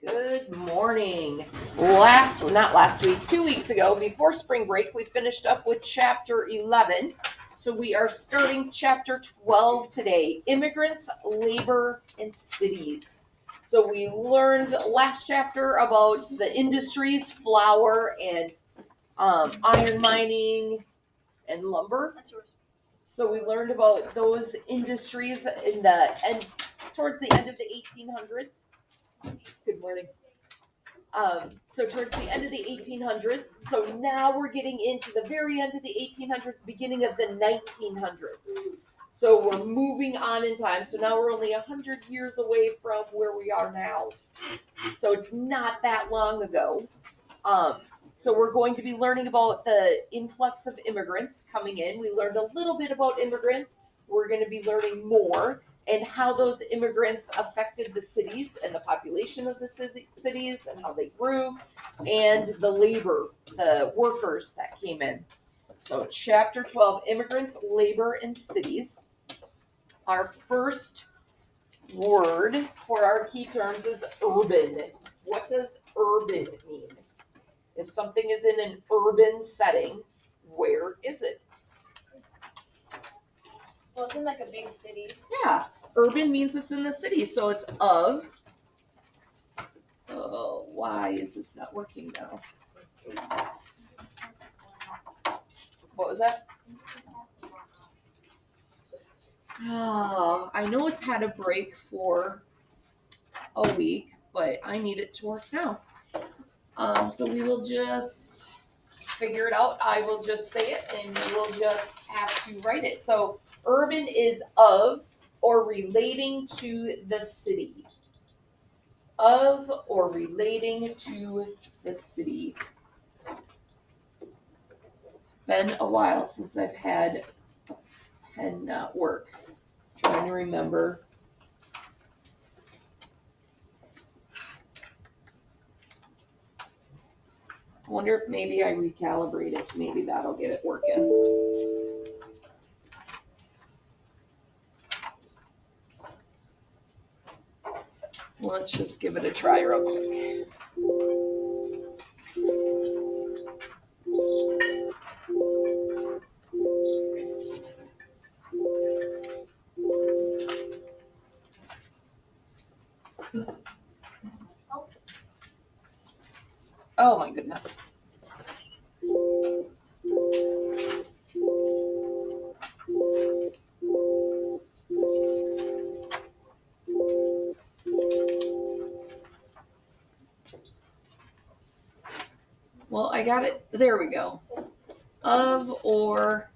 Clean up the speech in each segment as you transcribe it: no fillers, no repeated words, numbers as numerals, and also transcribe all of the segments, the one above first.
Good morning. Not last week, 2 weeks ago, before spring break, we finished up with chapter 11. So we are starting chapter 12 today, immigrants, labor, and cities. So we learned last chapter about the industries, flour and iron mining and lumber. That's yours. So we learned about those industries towards the end of the 1800s. Good morning. So towards the end of the 1800s. So now we're getting into the very end of the 1800s, beginning of the 1900s. So we're moving on in time. So now we're only 100 years away from where we are now. So it's not that long ago. So we're going to be learning about the influx of immigrants coming in. We learned a little bit about immigrants. We're going to be learning more and how those immigrants affected the cities and the population of the cities and how they grew, and the workers that came in. So chapter 12, immigrants, labor, and cities. Our first word for our key terms is urban. What does urban mean? If something is in an urban setting, where is it? Well, it's in like a big city. Yeah, urban means it's in the city, so it's of. Oh, why is this not working now? What was that? Oh, I know it's had a break for a week, but I need it to work now. So we will just figure it out. I will just say it, and you will just have to write it. So urban is of or relating to the city. Of or relating to the city. It's been a while since I've had a pen not work. Trying to remember. I wonder if maybe I recalibrate it. Maybe that'll get it working. Let's just give it a try real quick. Oh my goodness. Well, I got it. There we go. Of or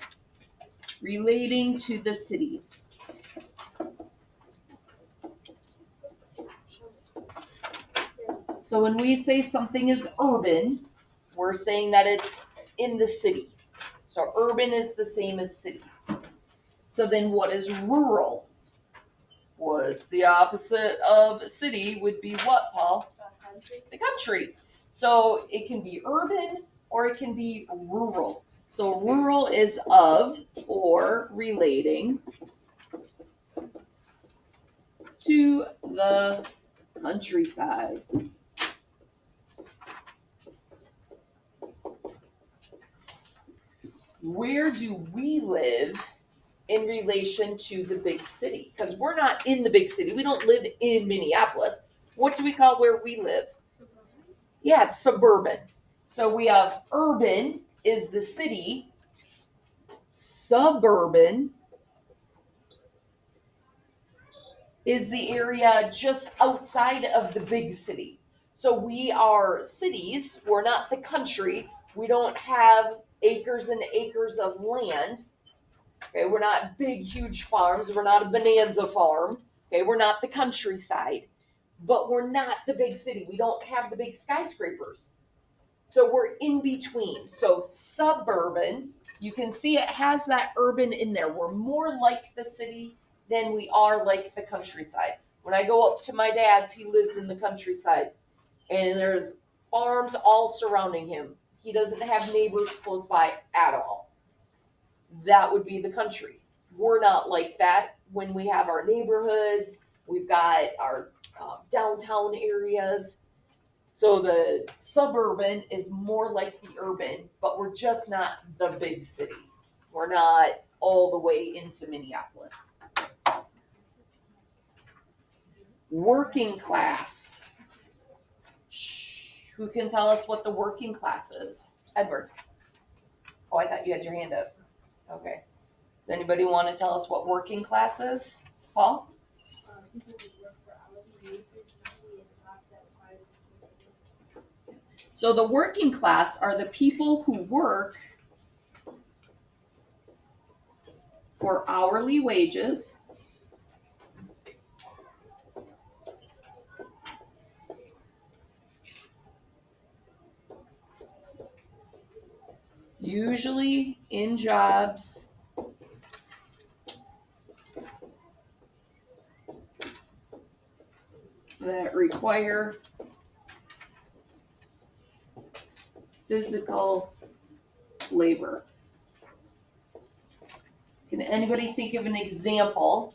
relating to the city. So when we say something is urban, we're saying that it's in the city. So urban is the same as city. So then what is rural? What's the opposite of city would be what, Paul? The country. So it can be urban or it can be rural. So rural is of or relating to the countryside. Where do we live in relation to the big city? Because we're not in the big city. We don't live in Minneapolis. What do we call where we live? Yeah, it's suburban. So we have urban is the city. Suburban is the area just outside of the big city. So we are cities. We're not the country. We don't have acres and acres of land. Okay, we're not big, huge farms. We're not a bonanza farm. Okay, we're not the countryside. But we're not the big city. We don't have the big skyscrapers. So we're in between. So suburban, you can see it has that urban in there. We're more like the city than we are like the countryside. When I go up to my dad's, he lives in the countryside. And there's farms all surrounding him. He doesn't have neighbors close by at all. That would be the country. We're not like that. When we have our neighborhoods, we've got our downtown areas. So the suburban is more like the urban, but we're just not the big city. We're not all the way into Minneapolis. Working class. Shh. Who can tell us what the working class is? Edward. Oh, I thought you had your hand up. Okay. Does anybody want to tell us what working class is? Paul? People who work for hourly wages usually in jobs that require discipline. So the working class are the people who work for hourly wages. Usually in jobs that require physical labor. Can anybody think of an example,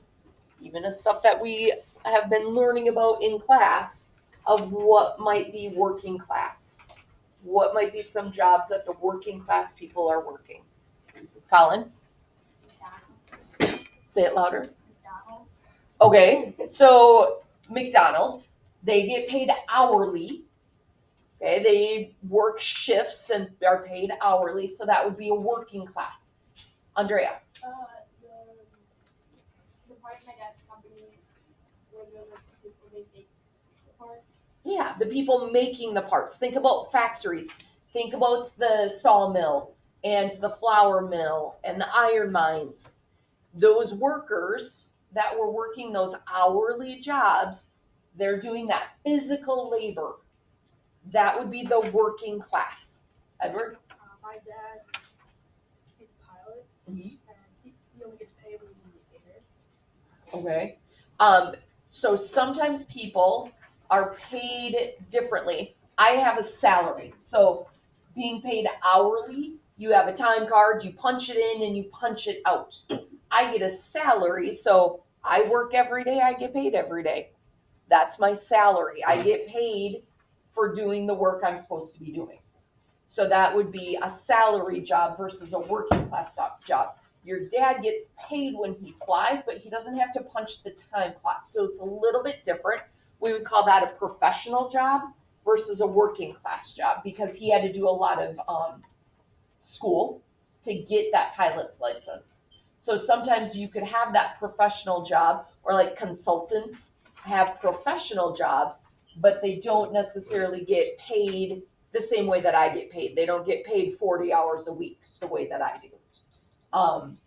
even of stuff that we have been learning about in class, of what might be working class? What might be some jobs that the working class people are working? Colin? McDonald's. Say it louder. McDonald's. Okay, so McDonald's, they get paid hourly. Okay, they work shifts and are paid hourly, so that would be a working class. Andrea? The part of my dad's company where the people they make the parts. Yeah, the people making the parts. Think about factories. Think about the sawmill and the flour mill and the iron mines. Those workers that were working those hourly jobs, they're doing that physical labor. That would be the working class. Edward? My dad is a pilot, and he only gets paid when he's in the air. Okay. So sometimes people are paid differently. I have a salary. So being paid hourly, you have a time card, you punch it in and you punch it out. I get a salary, so I work every day, I get paid every day. That's my salary. I get paid for doing the work I'm supposed to be doing. So that would be a salary job versus a working class job. Your dad gets paid when he flies, but he doesn't have to punch the time clock. So it's a little bit different. We would call that a professional job versus a working class job because he had to do a lot of school to get that pilot's license. So sometimes you could have that professional job, or like consultants have professional jobs, but they don't necessarily get paid the same way that I get paid. They don't get paid 40 hours a week the way that I do.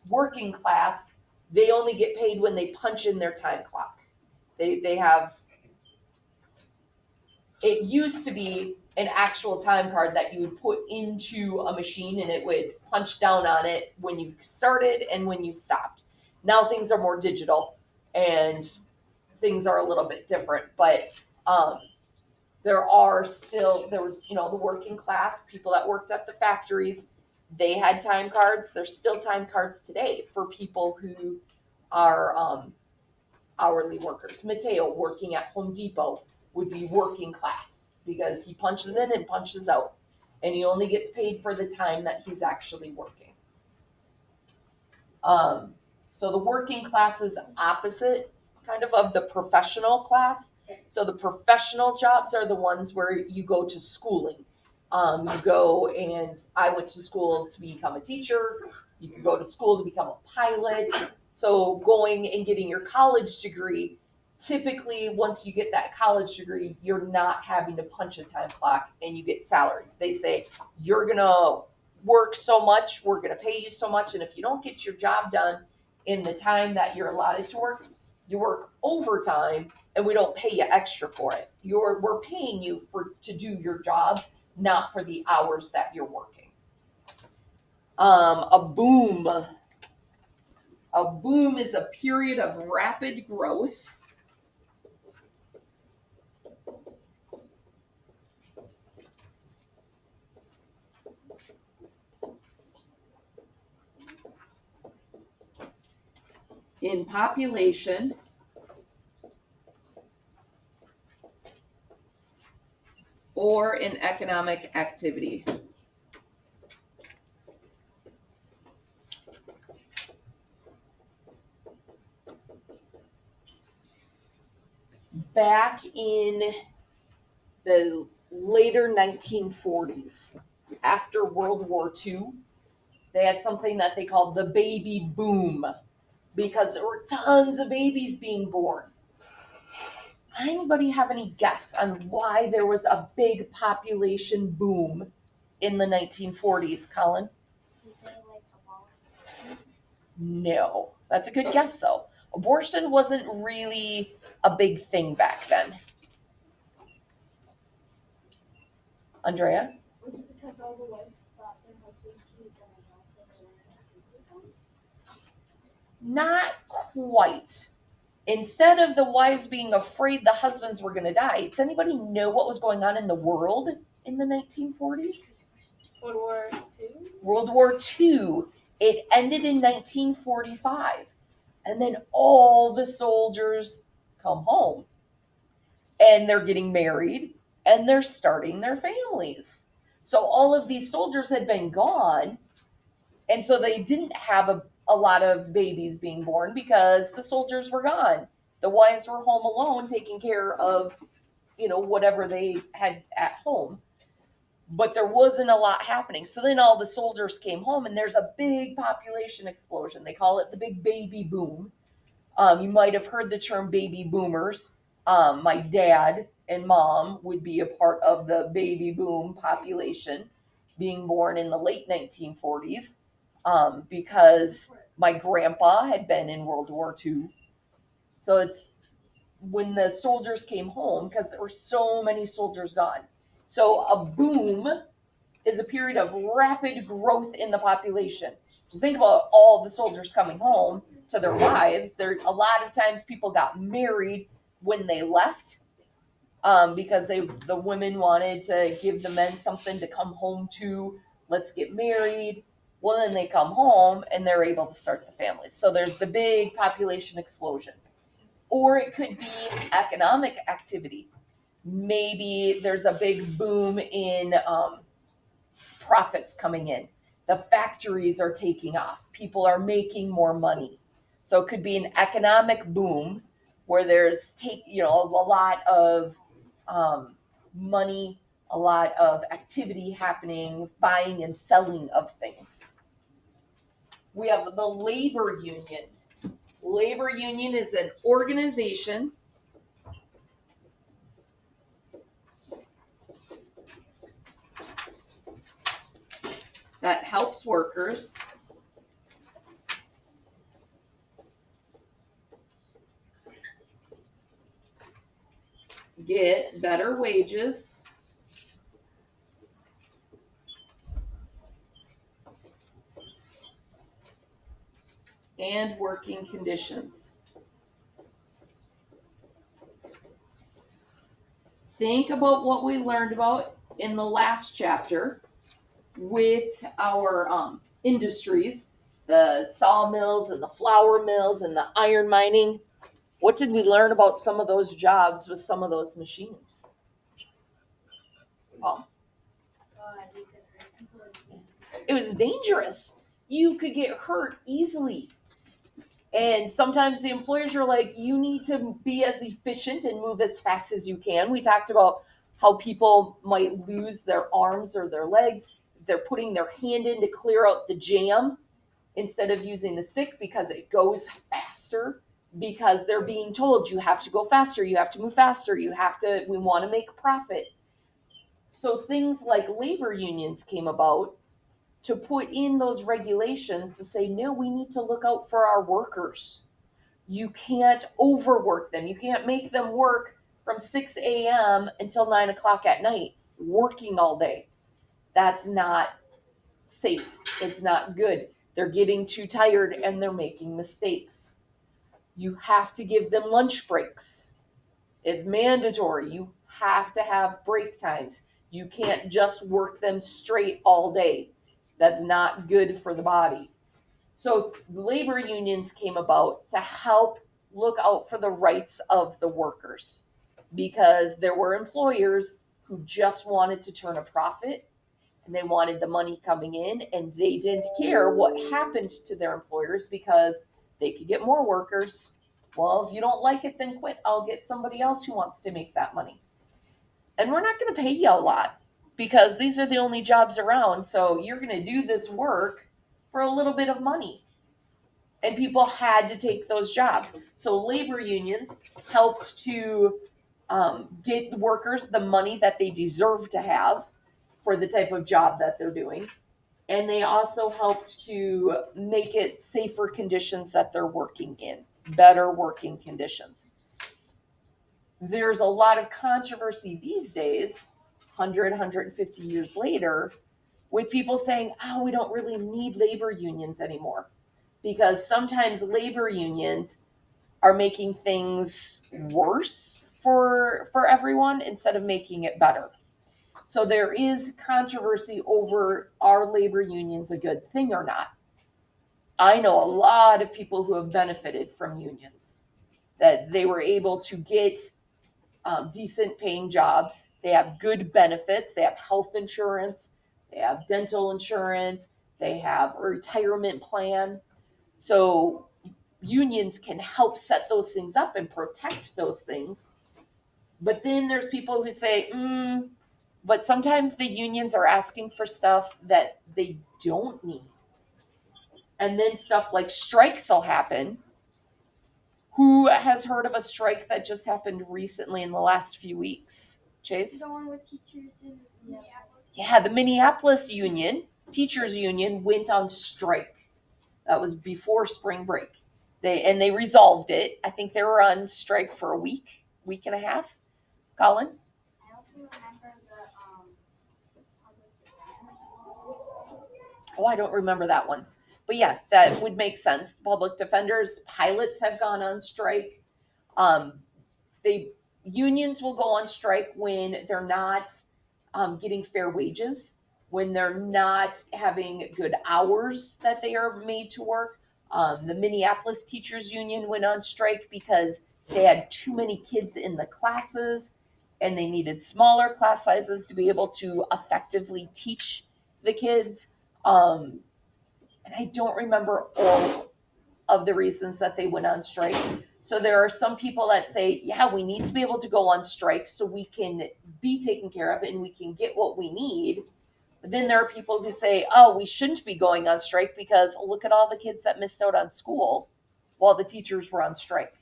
Working class, they only get paid when they punch in their time clock. They have, it used to be an actual time card that you would put into a machine and it would punch down on it when you started and when you stopped. Now things are more digital and things are a little bit different, but there was, the working class, people that worked at the factories, they had time cards. There's still time cards today for people who are hourly workers. Mateo working at Home Depot would be working class because he punches in and punches out, and he only gets paid for the time that he's actually working. So the working class is opposite kind of the professional class. So the professional jobs are the ones where you go to schooling. You go, and I went to school to become a teacher. You could go to school to become a pilot. So going and getting your college degree, typically once you get that college degree, you're not having to punch a time clock and you get salary. They say, you're going to work so much, we're going to pay you so much. And if you don't get your job done in the time that you're allotted to work, you work overtime and we don't pay you extra for it. We're paying you to do your job, not for the hours that you're working. A boom. A boom is a period of rapid growth. In population or an economic activity. Back in the later 1940s, after World War II, they had something that they called the baby boom because there were tons of babies being born. Anybody have any guess on why there was a big population boom in the 1940s, Colin? No. That's a good guess, though. Abortion wasn't really a big thing back then. Andrea? Was it because all the wives thought their husbands were gonna die, so they wanted to have kids with them? Not quite. Instead of the wives being afraid the husbands were going to die, does anybody know what was going on in the world in the 1940s? World War II? World War II. It ended in 1945. And then all the soldiers come home. And they're getting married. And they're starting their families. So all of these soldiers had been gone. And so they didn't have a lot of babies being born because the soldiers were gone. The wives were home alone taking care of, whatever they had at home. But there wasn't a lot happening. So then all the soldiers came home and there's a big population explosion. They call it the big baby boom. You might have heard the term baby boomers. My dad and mom would be a part of the baby boom population being born in the late 1940s because my grandpa had been in World War II. So it's when the soldiers came home because there were so many soldiers gone. So a boom is a period of rapid growth in the population. Just think about all the soldiers coming home to their wives. There, a lot of times people got married when they left because the women wanted to give the men something to come home to. Let's get married. Well, then they come home and they're able to start the family. So there's the big population explosion. Or it could be economic activity. Maybe there's a big boom in profits coming in. The factories are taking off. People are making more money. So it could be an economic boom where there's a lot of money, a lot of activity happening, buying and selling of things. We have the labor union. Labor union is an organization that helps workers get better wages and working conditions. Think about what we learned about in the last chapter with our industries, the sawmills and the flour mills and the iron mining. What did we learn about some of those jobs with some of those machines? Oh, it was dangerous. You could get hurt easily. And sometimes the employers are like, you need to be as efficient and move as fast as you can. We talked about how people might lose their arms or their legs. They're putting their hand in to clear out the jam instead of using the stick because it goes faster, because they're being told you have to go faster, you have to move faster, we want to make profit. So things like labor unions came about to put in those regulations to say, no, we need to look out for our workers. You can't overwork them. You can't make them work from 6 a.m. until 9 o'clock at night, working all day. That's not safe. It's not good. They're getting too tired and they're making mistakes. You have to give them lunch breaks. It's mandatory. You have to have break times. You can't just work them straight all day. That's not good for the body. So labor unions came about to help look out for the rights of the workers because there were employers who just wanted to turn a profit and they wanted the money coming in, and they didn't care what happened to their employers because they could get more workers. Well, if you don't like it, then quit. I'll get somebody else who wants to make that money. And we're not going to pay you a lot because these are the only jobs around. So you're going to do this work for a little bit of money. And people had to take those jobs. So labor unions helped to get workers the money that they deserve to have for the type of job that they're doing. And they also helped to make it safer conditions that they're working in, better working conditions. There's a lot of controversy these days, 100, 150 years later, with people saying, oh, we don't really need labor unions anymore. Because sometimes labor unions are making things worse for everyone instead of making it better. So there is controversy over, are labor unions a good thing or not? I know a lot of people who have benefited from unions, that they were able to get decent paying jobs. They have good benefits. They have health insurance. They have dental insurance. They have a retirement plan. So unions can help set those things up and protect those things. But then there's people who say, but sometimes the unions are asking for stuff that they don't need. And then stuff like strikes will happen. Who has heard of a strike that just happened recently in the last few weeks? Chase? The one with teachers in Minneapolis. Yeah, the Minneapolis union, teachers union, went on strike. That was before spring break. They resolved it. I think they were on strike for a week and a half. Colin? I also remember the public defenders. Oh, I don't remember that one. But yeah, that would make sense. Public defenders, pilots have gone on strike. Unions will go on strike when they're not getting fair wages, when they're not having good hours that they are made to work. The Minneapolis Teachers Union went on strike because they had too many kids in the classes and they needed smaller class sizes to be able to effectively teach the kids. And I don't remember all of the reasons that they went on strike. So there are some people that say, yeah, we need to be able to go on strike so we can be taken care of and we can get what we need. But then there are people who say, oh, we shouldn't be going on strike because look at all the kids that missed out on school while the teachers were on strike.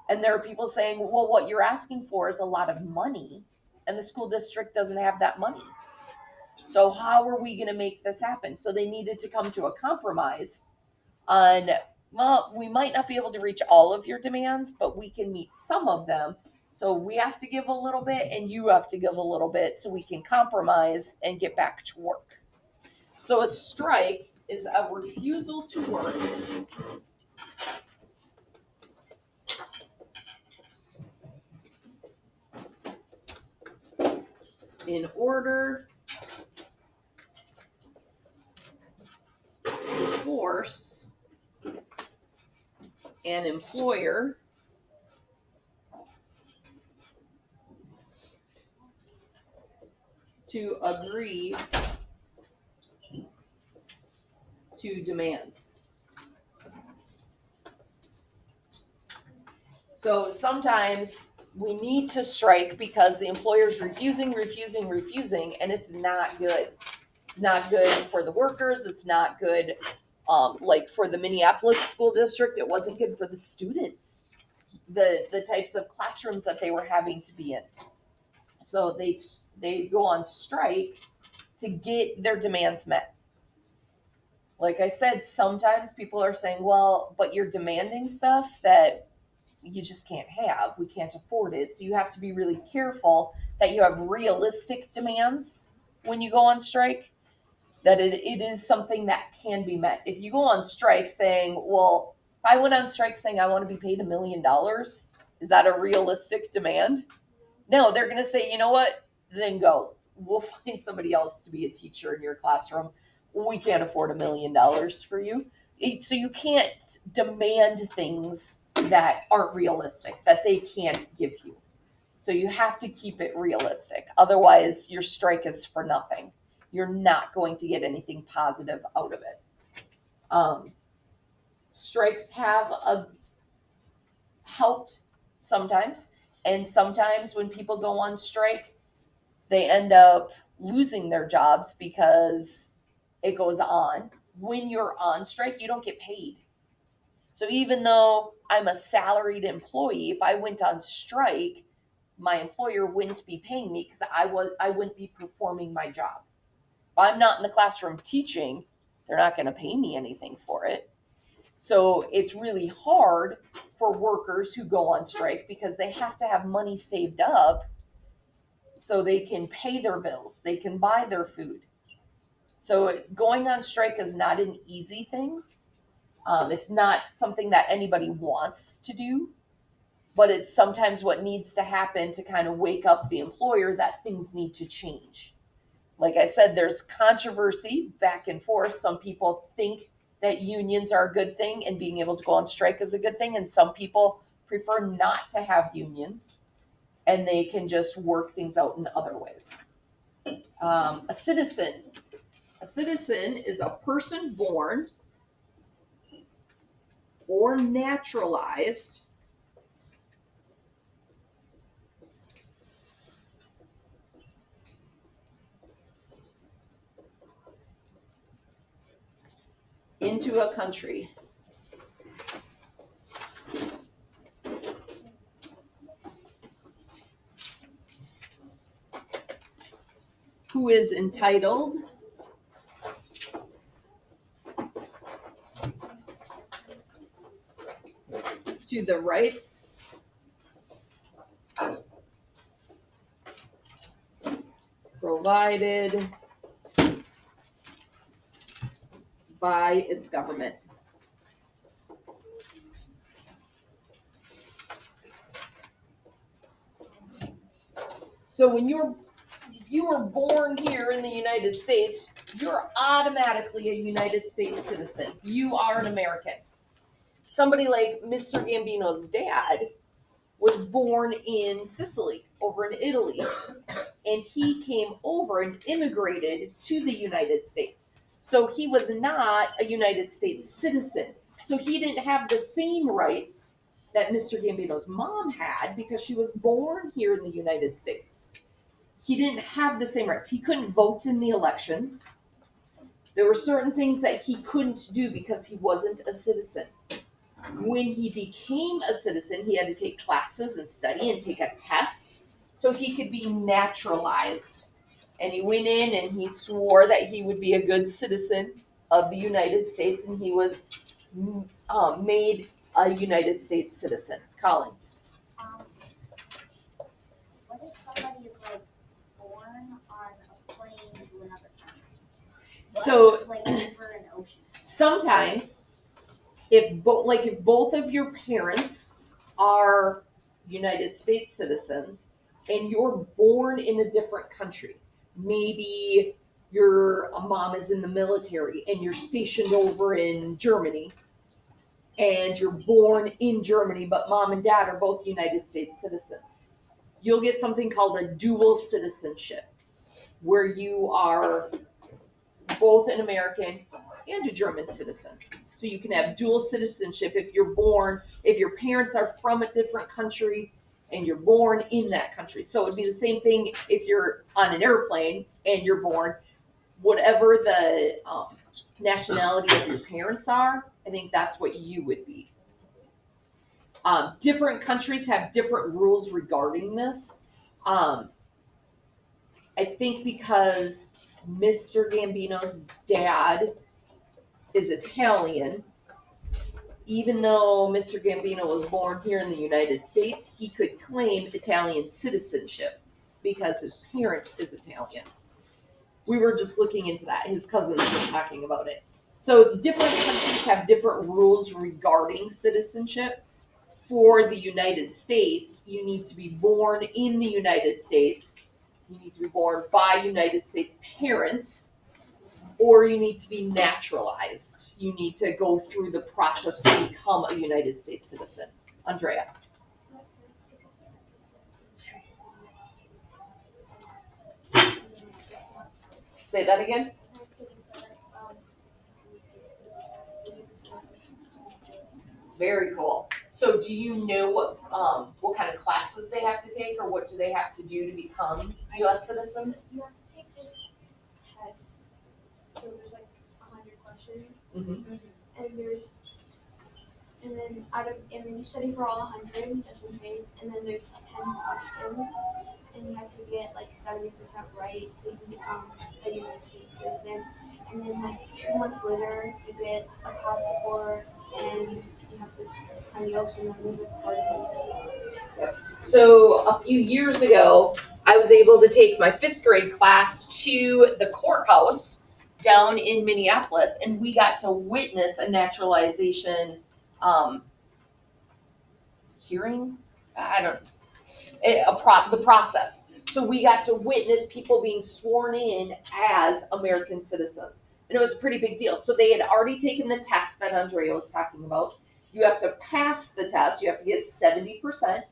And there are people saying, well, what you're asking for is a lot of money and the school district doesn't have that money. So how are we going to make this happen? So they needed to come to a compromise on, well, we might not be able to reach all of your demands, but we can meet some of them. So we have to give a little bit and you have to give a little bit so we can compromise and get back to work. So a strike is a refusal to work in order to force an employer to agree to demands. So sometimes we need to strike because the employer's refusing, and it's not good. It's not good for the workers. It's not good, like for the Minneapolis school district. It wasn't good for the students, the types of classrooms that they were having to be in. So they go on strike to get their demands met. Like I said, sometimes people are saying, well, but you're demanding stuff that you just can't have. We can't afford it. So you have to be really careful that you have realistic demands when you go on strike, that it is something that can be met. If you go on strike saying, well, if I went on strike saying I want to be paid $1 million, is that a realistic demand? No, they're going to say, you know what? Then go. We'll find somebody else to be a teacher in your classroom. We can't afford $1 million for you. So you can't demand things that aren't realistic, that they can't give you. So you have to keep it realistic. Otherwise, your strike is for nothing. You're not going to get anything positive out of it. Strikes have helped sometimes, and sometimes when people go on strike, they end up losing their jobs because it goes on. When you're on strike, you don't get paid. So even though I'm a salaried employee, if I went on strike, my employer wouldn't be paying me because I wouldn't be performing my job. If I'm not in the classroom teaching, they're not going to pay me anything for it. So it's really hard for workers who go on strike because they have to have money saved up so they can pay their bills, they can buy their food. So going on strike is not an easy thing. It's not something that anybody wants to do, but it's sometimes what needs to happen to kind of wake up the employer that things need to change. Like I said, there's controversy back and forth. Some people think that unions are a good thing and being able to go on strike is a good thing, and some people prefer not to have unions and they can just work things out in other ways. A citizen is a person born or naturalized into a country who is entitled to the rights provided by its government. So when you were born here in the United States, you're automatically a United States citizen. You are an American. Somebody like Mr. Gambino's dad was born in Sicily, over in Italy, and he came over and immigrated to the United States. So he was not a United States citizen. So he didn't have the same rights that Mr. Gambino's mom had because she was born here in the United States. He didn't have the same rights. He couldn't vote in the elections. There were certain things that he couldn't do because he wasn't a citizen. When he became a citizen, he had to take classes and study and take a test so he could be naturalized. And he went in and he swore that he would be a good citizen of the United States, and he was made a United States citizen. Colin. What if somebody is like born on a plane to another country? So like over an ocean. Sometimes, if both of your parents are United States citizens and you're born in a different country, maybe your mom is in the military and you're stationed over in Germany and you're born in Germany, but mom and dad are both United States citizens, you'll get something called a dual citizenship, where you are both an American and a German citizen. So you can have dual citizenship if your parents are from a different country and you're born in that country. So it'd be the same thing if you're on an airplane and you're born, whatever the nationality of your parents are, I think that's what you would be. Different countries have different rules regarding this. I think because Mr. Gambino's dad is Italian, even though Mr. Gambino was born here in the United States, he could claim Italian citizenship because his parent is Italian. We were just looking into that. His cousins were talking about it. So different countries have different rules regarding citizenship. For the United States, you need to be born in the United States. You need to be born by United States parents, or you need to be naturalized. You need to go through the process to become a United States citizen. Andrea. Say that again. Very cool. So do you know what kind of classes they have to take, or what do they have to do to become U.S. citizens? You have to take this test. So there's like 100 questions, Mm-hmm. and then you study for all 100 just in case, and then there's 10 questions, and you have to get like 70% right so you can become a United States citizen. And then like 2 months later, you get a passport, and you have to sign the oath, and then there's a part of it as well. So a few years ago, I was able to take my 5th grade class to the courthouse down in Minneapolis, and we got to witness a naturalization hearing. I don't know, the process. So we got to witness people being sworn in as American citizens, and it was a pretty big deal. So they had already taken the test that Andrea was talking about. You have to pass the test. You have to get 70%.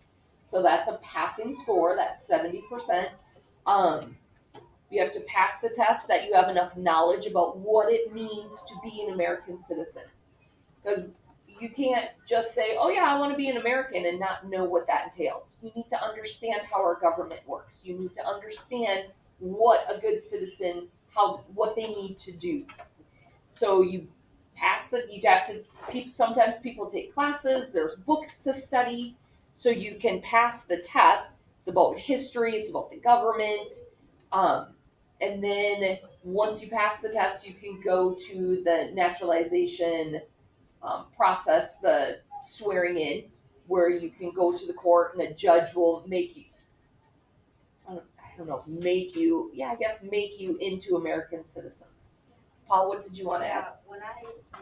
So that's a passing score. That's 70%. You have to pass the test that you have enough knowledge about what it means to be an American citizen. Because you can't just say, oh yeah, I want to be an American and not know what that entails. You need to understand how our government works. You need to understand what a good citizen, what they need to do. So you sometimes people take classes, there's books to study, so you can pass the test. It's about history, it's about the government. And then once you pass the test, you can go to the naturalization process, the swearing in, where you can go to the court and a judge will make you, make you into American citizens. Paul, what did you want to add? When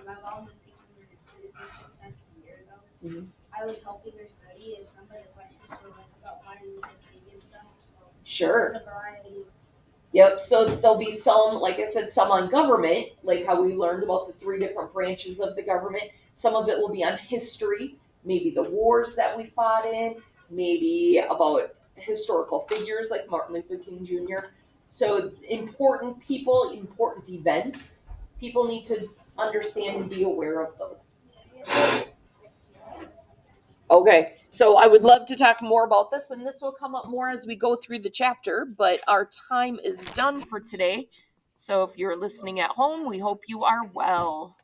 my mom was taking her citizenship test a year ago, Mhm. I was helping her study, and some of the questions were like about Martin Luther King and stuff. So Sure. there's a variety. Yep. So there'll be some, like I said, some on government, like how we learned about the 3 different branches of the government. Some of it will be on history, maybe the wars that we fought in, maybe about historical figures like Martin Luther King Jr. So important people, important events, people need to understand and be aware of those. Okay, so I would love to talk more about this, and this will come up more as we go through the chapter, but our time is done for today. So if you're listening at home, we hope you are well.